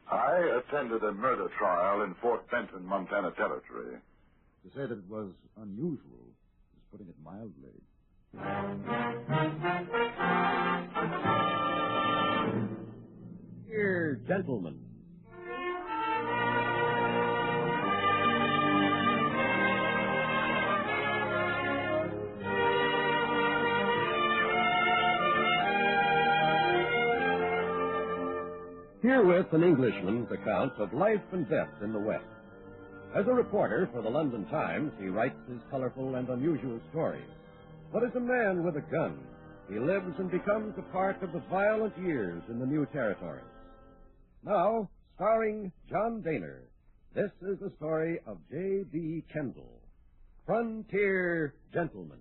I attended a murder trial in Fort Benton, Montana Territory. To say that it was unusual is putting it mildly. Dear gentlemen. Herewith an Englishman's account of life and death in the West. As a reporter for the London Times, he writes his colorful and unusual stories. But as a man with a gun, he lives and becomes a part of the violent years in the new territories. Now, starring John Daner, this is the story of J.B. Kendall, Frontier Gentleman.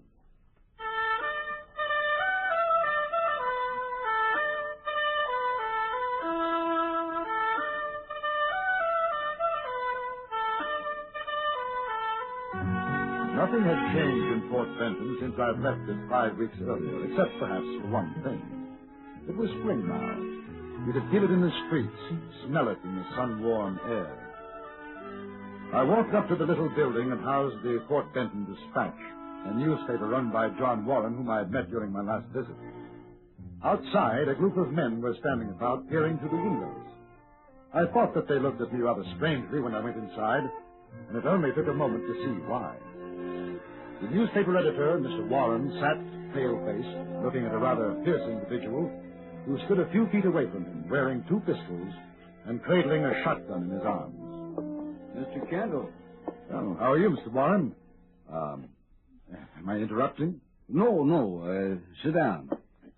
Nothing had changed in Fort Benton since I'd left it 5 weeks earlier, except perhaps for one thing. It was spring now. You could feel it in the streets, smell it in the sun-warm air. I walked up to the little building that housed the Fort Benton Dispatch, a newspaper run by John Warren, whom I had met during my last visit. Outside, a group of men were standing about, peering through the windows. I thought that they looked at me rather strangely when I went inside, and it only took a moment to see why. The newspaper editor, Mr. Warren, sat pale-faced, looking at a rather fierce individual who stood a few feet away from him, wearing 2 pistols and cradling a shotgun in his arms. Mr. Kendall. Oh, how are you, Mr. Warren? Am I interrupting? No, sit down.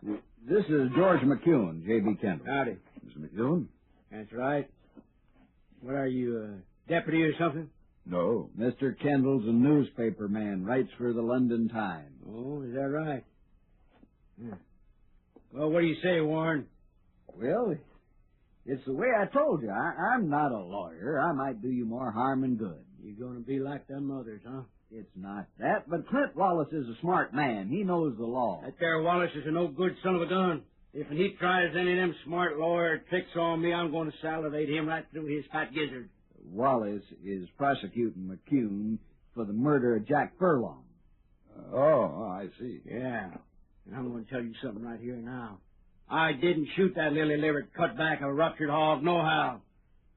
This is George McCune, J.B. Kendall. Howdy. Mr. McEwen? That's right. What are you, deputy or something? No. Mr. Kendall's a newspaper man, writes for the London Times. Oh, is that right? Yeah. Well, what do you say, Warren? Well, it's the way I told you. I'm not a lawyer. I might do you more harm than good. You're going to be like them others, huh? It's not that, but Clint Wallace is a smart man. He knows the law. That there Wallace is a no-good son of a gun. If he tries any of them smart lawyer tricks on me, I'm going to salivate him right through his fat gizzard. Wallace is prosecuting McCune for the murder of Jack Furlong. I see. Yeah. And I'm going to tell you something right here now. I didn't shoot that lily-livered cutback of a ruptured hog nohow.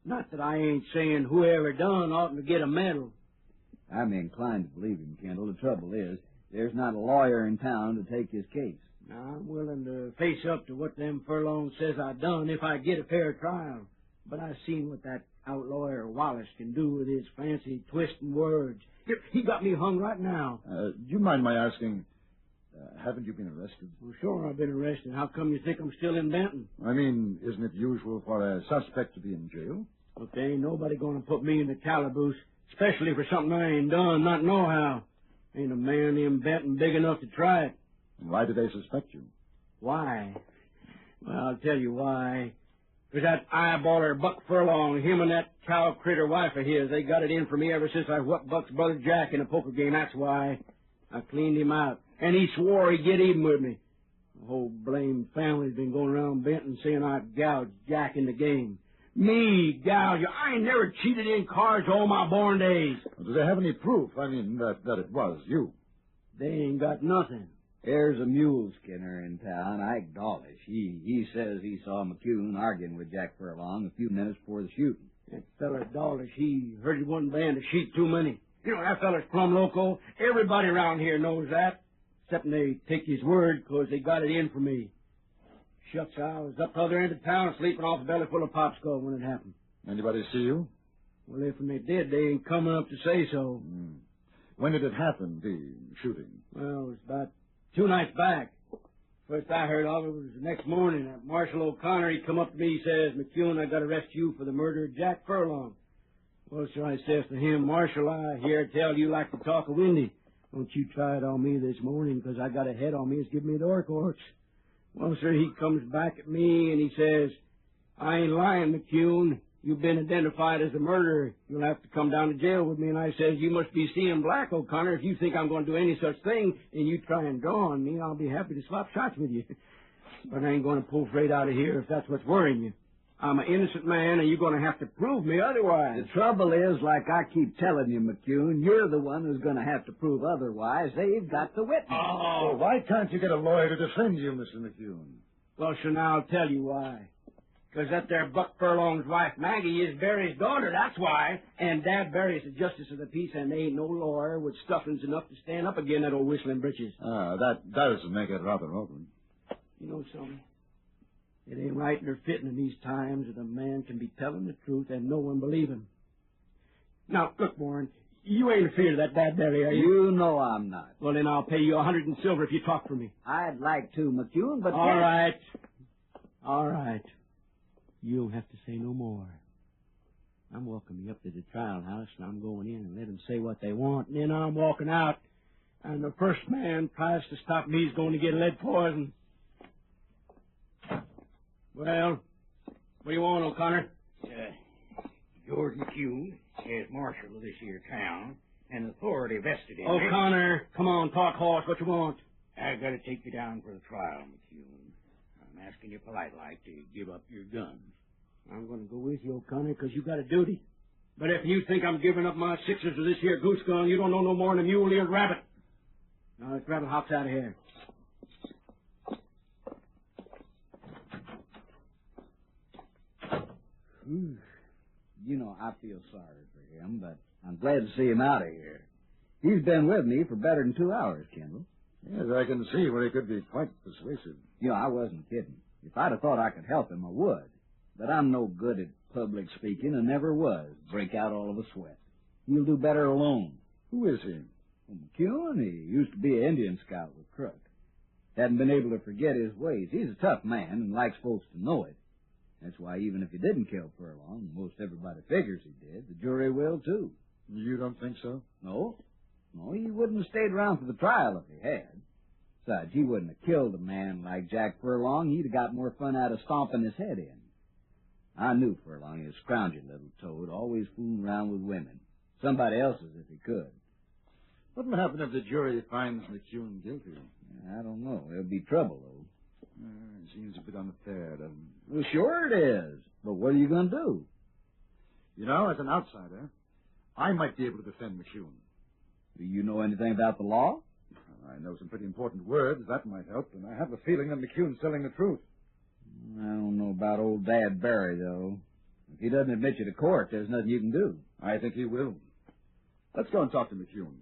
Not that I ain't saying whoever done oughtn't to get a medal. I'm inclined to believe him, Kendall. The trouble is, there's not a lawyer in town to take his case. Now, I'm willing to face up to what them Furlong says I done if I get a fair trial. But I've seen what that outlawyer Wallace can do with his fancy twisting words. He got me hung right now. Do you mind my asking, haven't you been arrested? Well, sure, I've been arrested. How come you think I'm still in Benton? I mean, isn't it usual for a suspect to be in jail? But there ain't nobody going to put me in the calaboose, especially for something I ain't done, not nohow. Ain't a man in Benton big enough to try it. And why do they suspect you? Why? Well, I'll tell you why. Because that eyeballer Buck Furlong, him and that cow critter wife of his, they got it in for me ever since I whooped Buck's brother Jack in a poker game. That's why. I cleaned him out. And he swore he'd get even with me. The whole blamed family's been going around Benton saying I gouged Jack in the game. Me gouge? I ain't never cheated in cards all my born days. Well, do they have any proof, that it was you? They ain't got nothing. There's a mule skinner in town, Ike Dawlish. He says he saw McCune arguing with Jack Furlong a few minutes before the shooting. That feller Dawlish, he heard he wasn't banned to shoot too many. You know, that feller's plumb loco. Everybody around here knows that. Except they take his word because they got it in for me. Shucks, I was up the other end of town sleeping off a belly full of popsicle when it happened. Anybody see you? Well, if they did, they ain't coming up to say so. When did it happen, the shooting? Well, it was about 2 nights back. First I heard of it was the next morning. That Marshal O'Connor, he come up to me, he says, McCune, I got to arrest you for the murder of Jack Furlong. Well, sir, I says to him, Marshal, I hear tell you like to talk a windy. Don't you try it on me this morning, because I got a head on me that's giving me the orcorks. Well, sir, he comes back at me and he says, I ain't lying, McCune. You've been identified as the murderer. You'll have to come down to jail with me. And I says, you must be seeing black, O'Connor. If you think I'm going to do any such thing and you try and draw on me, I'll be happy to swap shots with you. But I ain't going to pull freight out of here if that's what's worrying you. I'm an innocent man, and you're going to have to prove me otherwise. The trouble is, like I keep telling you, McCune, you're the one who's going to have to prove otherwise. They've got the witness. Well, why can't you get a lawyer to defend you, Mr. McCune? Well, sure, now I'll tell you why. Because that there Buck Furlong's wife, Maggie, is Barry's daughter, that's why. And Dad Barry's the justice of the peace, and there ain't no lawyer with stuffings enough to stand up again that old whistling britches. That does make it rather awkward. You know something? It ain't right nor fitting in these times that a man can be telling the truth and no one believe him. Now, look, Warren, you ain't afraid of that Dad Barry, are you? You know I'm not. Well, then I'll pay you 100 in silver if you talk for me. I'd like to, McCune, but... All right. All right. You'll have to say no more. I'm welcoming you up to the trial house, and I'm going in and let them say what they want, and then I'm walking out, and the first man tries to stop me is going to get lead poison. Well, what do you want, O'Connor? George McCune, as marshal of this here town, and authority vested in me. O'Connor, come on, talk horse. What you want? I got to take you down for the trial, McCune. I'm asking you polite-like to give up your guns. I'm going to go with you, O'Connor, because you got a duty. But if you think I'm giving up my sixers to this here goose gun, you don't know no more than a mule-eared rabbit. Now, let's rattle hops out of here. You know, I feel sorry for him, but I'm glad to see him out of here. He's been with me for better than 2 hours, Kendall. Yes, I can see where he could be quite persuasive. You know, I wasn't kidding. If I'd have thought I could help him, I would. But I'm no good at public speaking and never was. Break out all of a sweat. He'll do better alone. Who is he? Well, McCune, he used to be an Indian scout with Crook. Hadn't been able to forget his ways. He's a tough man and likes folks to know it. That's why even if he didn't kill Furlong, most everybody figures he did, the jury will, too. You don't think so? No. No, he wouldn't have stayed around for the trial if he had. Besides, he wouldn't have killed a man like Jack Furlong. He'd have got more fun out of stomping his head in. I knew Furlong, he was a scrounging little toad, always fooling around with women. Somebody else's if he could. What will happen if the jury finds McCune guilty? I don't know. There'll be trouble, though. It seems a bit unfair, doesn't it? Well, sure it is. But what are you going to do? You know, as an outsider, I might be able to defend McCune. Do you know anything about the law? I know some pretty important words. That might help. And I have a feeling that McCune's telling the truth. I don't know about old Dad Barry, though. If he doesn't admit you to court, there's nothing you can do. I think he will. Let's go and talk to McCune.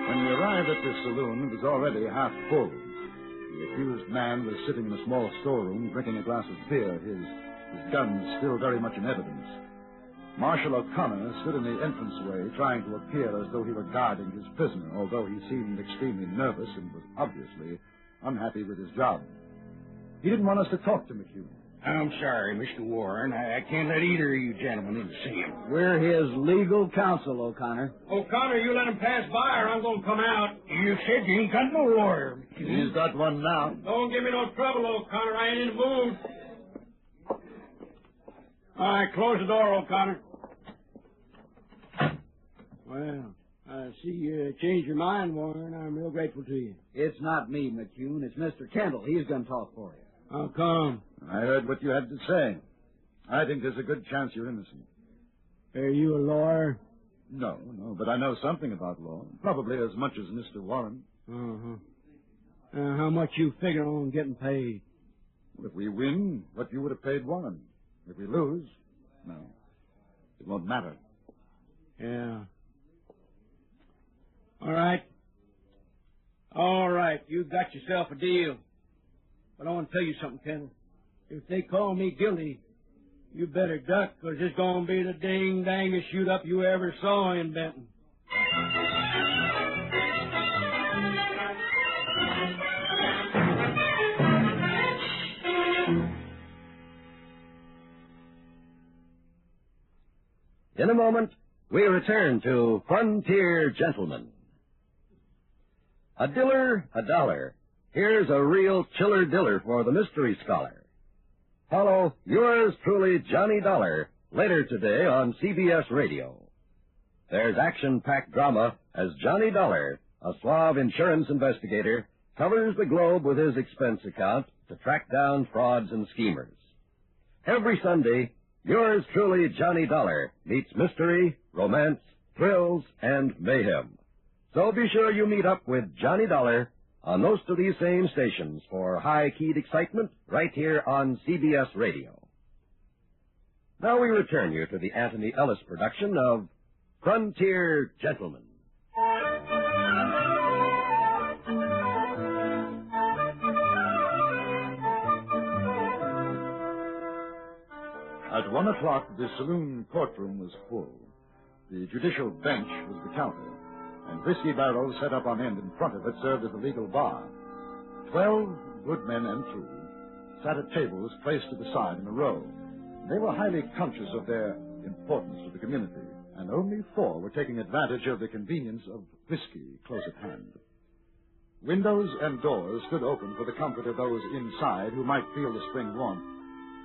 When we arrived at the saloon, it was already half full. The accused man was sitting in a small storeroom drinking a glass of beer, his guns still very much in evidence. Marshal O'Connor stood in the entranceway trying to appear as though he were guarding his prisoner, although he seemed extremely nervous and was obviously unhappy with his job. He didn't want us to talk to McCune. I'm sorry, Mr. Warren. I can't let either of you gentlemen in to see him. We're his legal counsel, O'Connor. O'Connor, you let him pass by or I'm going to come out. You said you ain't got no lawyer. He's got one now. Don't give me no trouble, O'Connor. I ain't in the mood. All right, close the door, O'Connor. Well, I see you changed your mind, Warren. I'm real grateful to you. It's not me, McCune. It's Mr. Kendall. He's going to talk for you. How come? I heard what you had to say. I think there's a good chance you're innocent. Are you a lawyer? No, but I know something about law. Probably as much as Mr. Warren. Uh-huh. How much you figure on getting paid? If we win, what you would have paid Warren. If we lose, no. It won't matter. Yeah. All right. All right. You got yourself a deal. But I want to tell you something, Kendall. If they call me guilty, you better duck, because it's going to be the ding-dangest shoot-up you ever saw in Benton. In a moment, we return to Frontier Gentlemen. A diller, a dollar. Here's a real chiller diller for the mystery scholar. Follow yours truly, Johnny Dollar, later today on CBS Radio. There's action-packed drama as Johnny Dollar, a suave insurance investigator, covers the globe with his expense account to track down frauds and schemers. Every Sunday, yours truly, Johnny Dollar, meets mystery, romance, thrills, and mayhem. So be sure you meet up with Johnny Dollar on most of these same stations for high-keyed excitement right here on CBS Radio. Now we return you to the Anthony Ellis production of Frontier Gentlemen. At 1 o'clock, the saloon courtroom was full. The judicial bench was the counter, and whiskey barrels set up on end in front of it served as a legal bar. 12 good men and true sat at tables placed to the side in a row. They were highly conscious of their importance to the community, and only 4 were taking advantage of the convenience of whiskey close at hand. Windows and doors stood open for the comfort of those inside who might feel the spring warmth,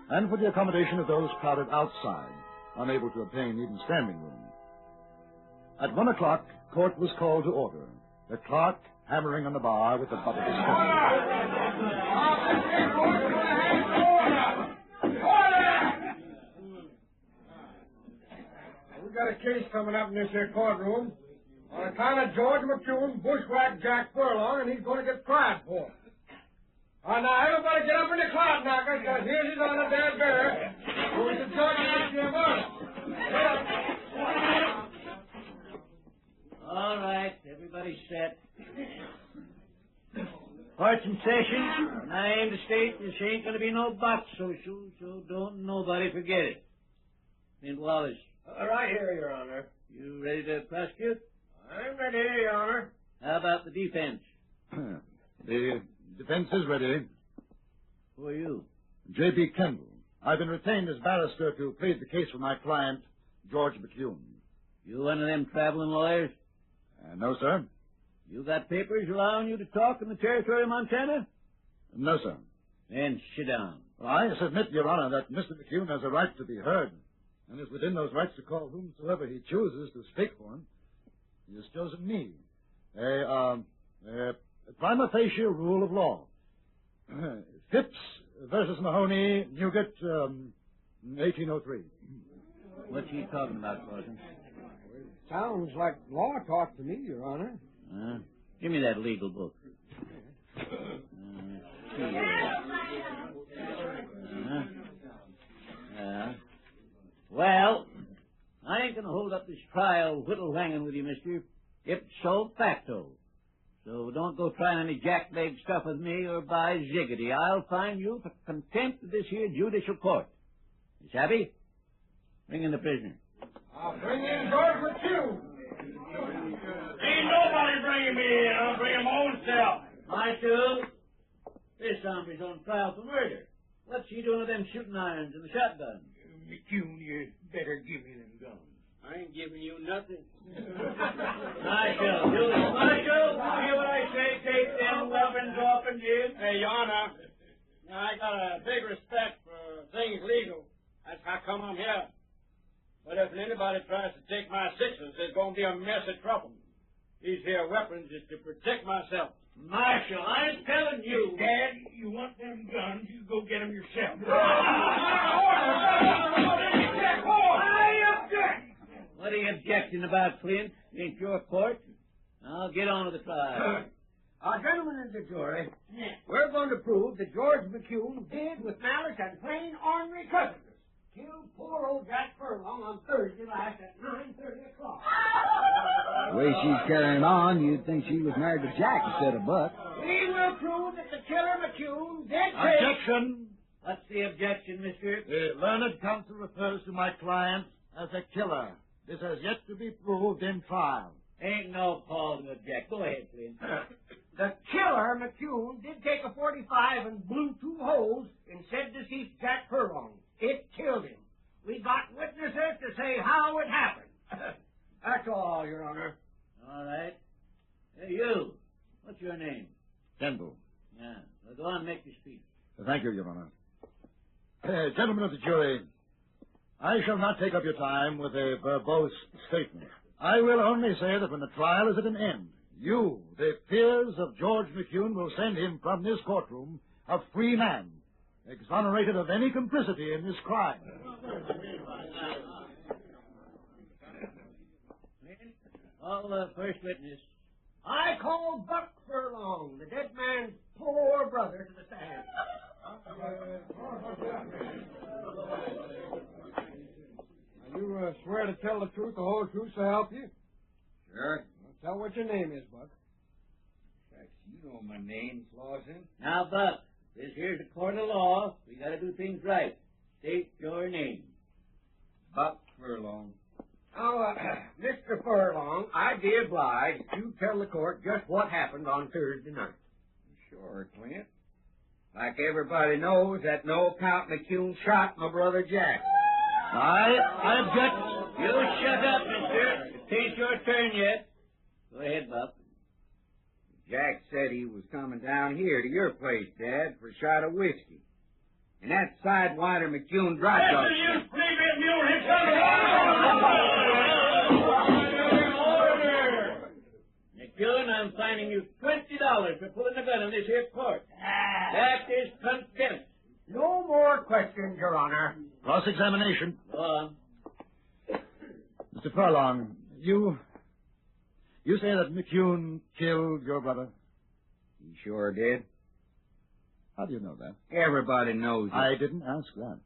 and for the accommodation of those crowded outside, unable to obtain even standing room. At 1 o'clock, court was called to order, the clerk hammering on the bar with the butt of his We got a case coming up in this here courtroom on account of George McCune bushwhacked Jack Furlong, and he's going to get tried for it. Now, everybody get up in the cloud knockers, because here's his honor, Dan Bear, who is the judge of this murder. All right, everybody set. Court's in session, and I aim to state this ain't going to be no box social, so don't nobody forget it. Clint Wallace. Right here, Your Honor. You ready to prosecute? I'm ready, Your Honor. How about the defense? The defense is ready. Who are you? J.B. Kendall. I've been retained as barrister to plead the case for my client, George McCune. You one of them traveling lawyers? No, sir. You got papers allowing you to talk in the territory of Montana? No, sir. Then sit down. Well, I submit, Your Honor, that Mr. McCune has a right to be heard, and is within those rights to call whomsoever he chooses to speak for him. He has chosen me. A prima facie rule of law. Phipps versus Mahoney, Newgate, 1803. What's he talking about, Carson? Sounds like law talk to me, Your Honor. Give me that legal book. Well, I ain't going to hold up this trial whittle-hanging with you, mister. Ipso facto. So don't go trying any jackleg stuff with me, or by ziggity, I'll fine you for contempt of this here judicial court. You savvy? Bring in the prisoner. I'll bring in George McCune. Ain't nobody bringing me in. I'll bring him own self. Marshal, this hombre's on trial for murder. What's he doing with them shooting irons and the shotgun? McCune, you better give me them guns. I ain't giving you nothing. Marshal, hear what I say? Take them weapons off and give. Hey, Your Honor, I got a big respect for things legal. That's how come I'm here. But if anybody tries to take my sixes, there's going to be a mess of trouble. These here weapons is to protect myself. Marshal, I'm telling you. Dad, you want them guns, you go get them yourself. I object! What are you objecting about, Clint? Ain't your court. Now get on with the trial. Gentlemen of the jury, we're going to prove that George McCune did, with malice and plain ornery covetousness, kill poor old Jack Furlong on Thursday last at 9:30 o'clock. The way she's carrying on, you'd think she was married to Jack instead of Buck. We will prove that the killer McCune did take... Objection! What's the objection, mister? The learned counsel refers to my client as a killer. This has yet to be proved in trial. Ain't no call to object. Go ahead, Clint. The killer McCune did take a .45 and blew 2 holes in said deceased Jack Furlong. It killed him. We got witnesses to say how it happened. That's all, Your Honor. All right. Hey, you. What's your name? Kendall. Yeah. Well, go on and make your speech. Thank you, Your Honor. Gentlemen of the jury, I shall not take up your time with a verbose statement. I will only say that when the trial is at an end, You, the peers of George McCune, will send him from this courtroom a free man, exonerated of any complicity in this crime. Call the first witness. I call Buck Furlong, the dead man's poor brother, to the stand. You swear to tell the truth, the whole truth, so help you? Sure. Well, tell what your name is, Buck. You know my name, Clausen. Now, Buck, this here's a court of law. We gotta do things right. State your name. Buck Furlong. Now, Mr. Furlong, I'd be obliged if you tell the court just what happened on Thursday night. Sure, Clint. Like everybody knows, that no account McCune shot my brother Jack. I object. You shut up, mister. It ain't your turn yet. Go ahead, Buck. Jack said he was coming down here to your place, Dad, for a shot of whiskey. And that sidewinder McCune dropped off. you three-bit mule McCune, I'm fining you $20 for pulling the gun in this here court. That is contempt. No more questions, Your Honor. Cross-examination. Go on. Mr. Furlong, you say that McCune killed your brother? He sure did. How do you know that? Everybody knows it. I didn't ask that.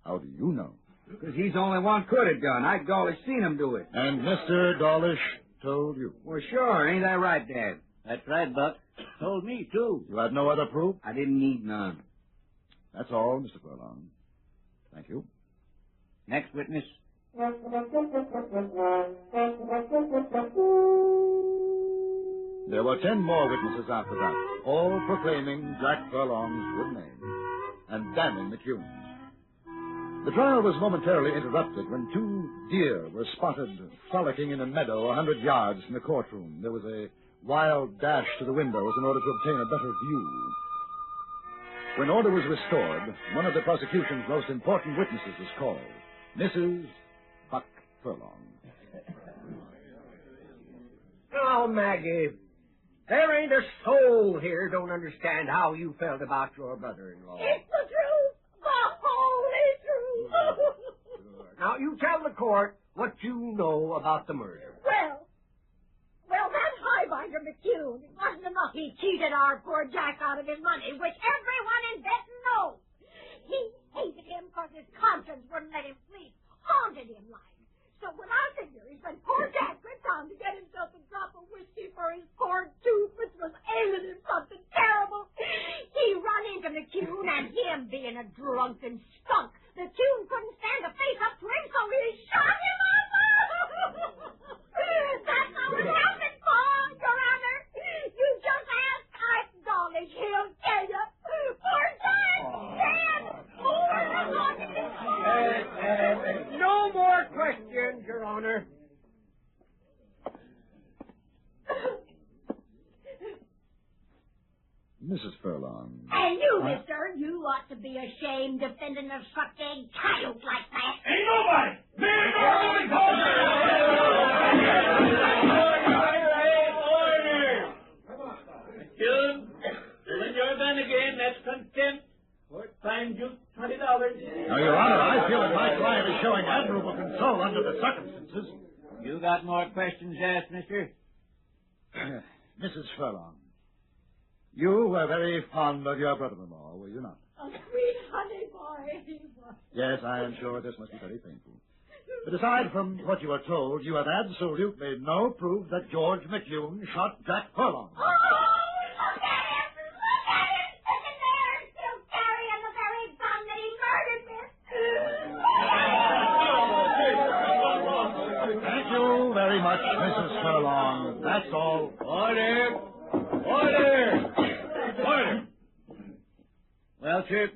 How do you know? Because he's the only one could have done. I'd always seen him do it. And Mr. Dawlish told you? Well, sure. Ain't that right, Dad? That's right, Buck. Told me, too. You had no other proof? I didn't need none. That's all, Mr. Furlong. Thank you. Next witness. There were 10 more witnesses after that, all proclaiming Jack Furlong's good name and damning McCune. The trial was momentarily interrupted when 2 deer were spotted frolicking in a meadow 100 yards from the courtroom. There was a wild dash to the windows in order to obtain a better view. When order was restored, one of the prosecution's most important witnesses was called, Mrs. Buck Furlong. Now, Maggie, there ain't a soul here don't understand how you felt about your brother-in-law. It's the truth. The holy truth. Now, you tell the court what you know about the murder. Well, that highbinder McCune, it wasn't enough he cheated our poor Jack out of his money, which everyone in Benton knows. He hated him because his conscience wouldn't let him sleep, haunted him like. So when I figures when poor Jack went down to get himself a drop of whiskey for his poor tooth, which was ailing him something terrible, he run into McCune, and him being a drunken skunk, McCune couldn't stand to face up to him, so he shot him up. That's how it happened, Paul, Your Honor. You just ask Ike Dawlish, he'll tell you. Poor Jack, dead. No more questions, Your Honor. Mrs. Furlong. And you, mister, you ought to be ashamed defending a suck-egg child like that. Ain't nobody! Me McCune, pulling your gun again. That's contempt. Court fined you $20. Now, Your Honor, I feel that my client is showing admirable control under the circumstances. You got more questions to ask, mister? Mrs. Furlong, you were very fond of your brother-in-law, were you not? A sweet honey boy he was. Yes, I am sure this must be very painful. But aside from what you are told, you have absolutely no proof that George McCune shot Jack Furlong. Oh, look at him! Look at him! Sitting there, still carrying the very gun that he murdered with. Thank you very much, Mrs. Furlong. That's all. Order! Order! Order! Well, sir,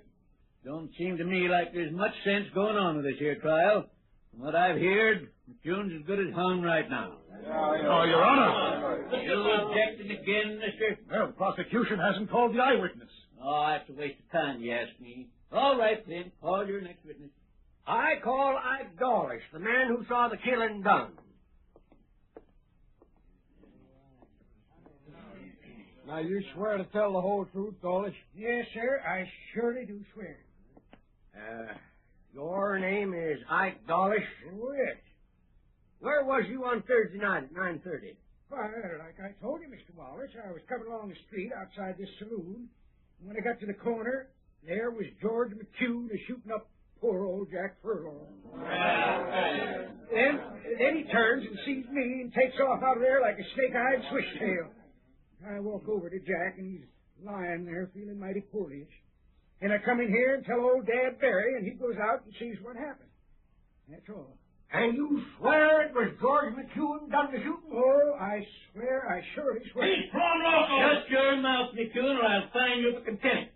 don't seem to me like there's much sense going on with this here trial. From what I've heard, McCune's as good as hung right now. Oh, Your Honor. You objecting again, mister? Well, the prosecution hasn't called the eyewitness. Oh, that's a waste of time, you ask me. All right, then. Call your next witness. I call Ike Dawlish, the man who saw the killing done. Now, you swear to tell the whole truth, Dawlish? Yes, sir, I surely do swear. Your name is Ike Dawlish? Oh, yes. Where was you on Thursday night at 9:30? Well, like I told you, Mr. Wallace, I was coming along the street outside this saloon. And when I got to the corner, there was George McCune shooting up poor old Jack Furlong. Then he turns and sees me and takes off out of there like a snake-eyed swishtail. I walk over to Jack, and he's lying there feeling mighty poorly. And I come in here and tell old Dad Barry, and he goes out and sees what happened. That's all. And you swear it was George McCune done the shooting? Oh, I swear, I surely swear. He's plumb loco! Shut your mouth, McCune, or I'll fine you for contempt.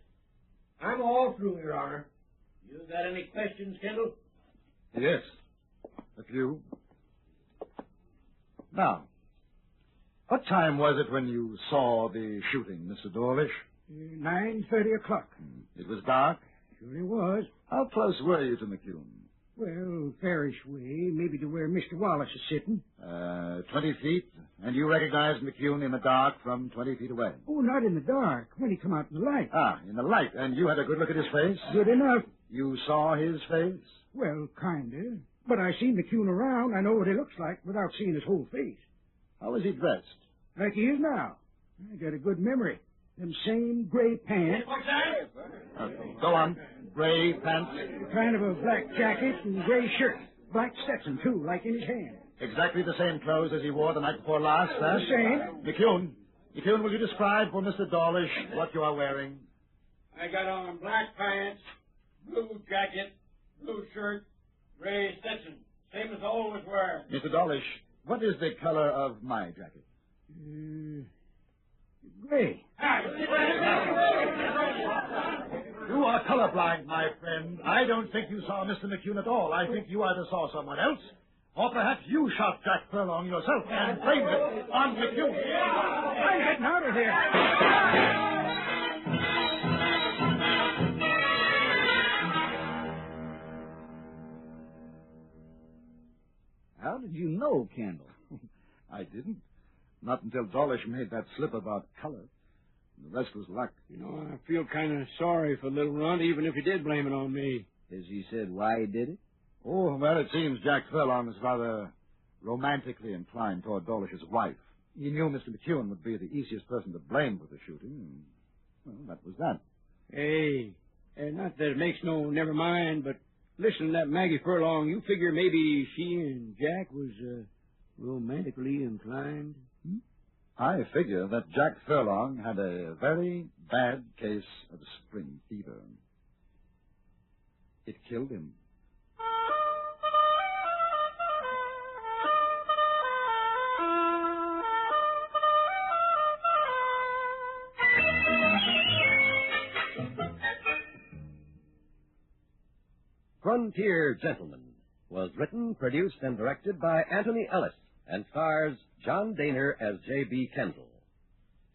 I'm all through, Your Honor. You got any questions, Kendall? Yes. A few. Now, what time was it when you saw the shooting, Mr. Dawlish? 9:30 o'clock. It was dark. Sure it was. How close were you to McCune? Well, fairish way, maybe to where Mr. Wallace is sitting. 20 feet, and you recognized McCune in the dark from 20 feet away. Oh, not in the dark, when he come out in the light. Ah, in the light, and you had a good look at his face? Good enough. You saw his face? Well, kinda. But I seen McCune around. I know what he looks like without seeing his whole face. How was he dressed? Like he is now. I got a good memory. Them same gray pants. Go on. Gray pants? Kind of a black jacket and gray shirt. Black Stetson, too, like in his hand. Exactly the same clothes as he wore the night before last, The same. McCune, will you describe for Mr. Dawlish what you are wearing? I got on black pants, blue jacket, blue shirt, gray Stetson. Same as I always wear. Mr. Dawlish, what is the color of my jacket? Gray. You are colorblind, my friend. I don't think you saw Mr. McCune at all. I think you either saw someone else, or perhaps you shot Jack Furlong yourself and blamed it on McCune. I'm getting out of here. How did you know, Kendall? I didn't. Not until Dawlish made that slip about color. The rest was luck. You know, I feel kind of sorry for little Runt, even if he did blame it on me. Has he said why he did it? Oh, well, it seems Jack Furlong is rather romantically inclined toward Dawlish's wife. He knew Mr. McCune would be the easiest person to blame for the shooting. Well, that was that. Hey, not that it makes no never mind, but listen to that Maggie Furlong. You figure maybe she and Jack was romantically inclined? I figure that Jack Furlong had a very bad case of spring fever. It killed him. Frontier Gentlemen was written, produced, and directed by Anthony Ellis and stars John Daner as J.B. Kendall.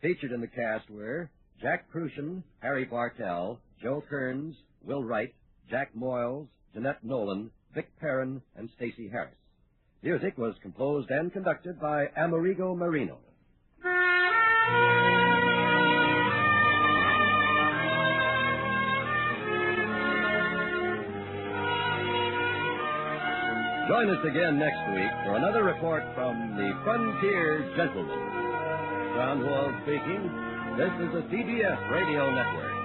Featured in the cast were Jack Crucian, Harry Bartell, Joe Kearns, Will Wright, Jack Moyles, Jeanette Nolan, Vic Perrin, and Stacey Harris. Music was composed and conducted by Amerigo Marino. Join us again next week for another report from the Frontier Gentlemen. John Wall speaking. This is the CBS Radio Network.